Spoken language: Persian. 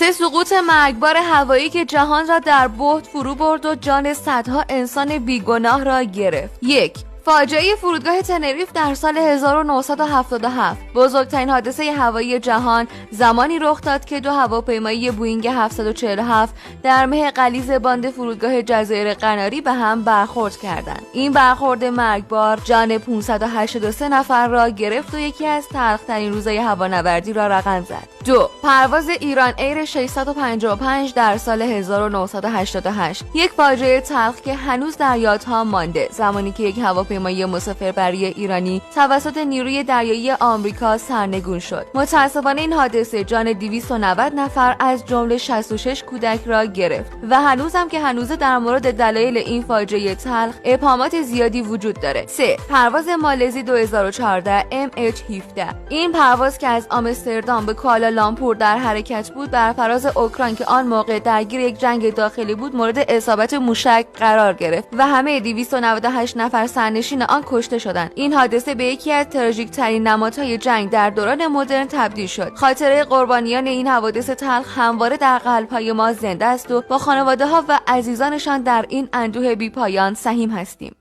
3. سقوط مرگبار هوایی که جهان را در بهت فرو برد و جان صدها انسان بیگناه را گرفت. 1. فاجعه فرودگاه تنریف در سال 1977 بزرگترین حادثه هوایی جهان زمانی رخ داد که 2 هواپیمای بوئینگ 747 در مه غلیظ باند فرودگاه جزایر قناری به هم برخورد کردند. این برخورد مرگبار جان 583 نفر را گرفت و یکی از تلخ‌ترین روزهای هوانوردی را رقم زد. 2. پرواز ایران ایر 655 در سال 1988 یک فاجعه تلخ که هنوز در یادها مانده، زمانی که یک هواپیمای مسافربری ایرانی توسط نیروی دریایی آمریکا سرنگون شد. متاسفانه این حادثه جان 290 نفر از جمله 66 کودک را گرفت و هنوزم که هنوزه در مورد دلایل این فاجعه تلخ ابهامات زیادی وجود داره. 3. پرواز مالزی 2014 MH17 این پرواز که از آمستردام به کوالالامپور در حرکت بود، بر فراز اوکراین که آن موقع درگیر یک جنگ داخلی بود مورد اصابت موشک قرار گرفت و همه 298 نفر سرنشین آن کشته شدند. این حادثه به یکی از تراژیک ترین نمادهای جنگ در دوران مدرن تبدیل شد. خاطره قربانیان این حوادث تلخ همواره در قلب‌های ما زنده است و با خانواده‌ها و عزیزانشان در این اندوه بی‌پایان سهیم هستیم.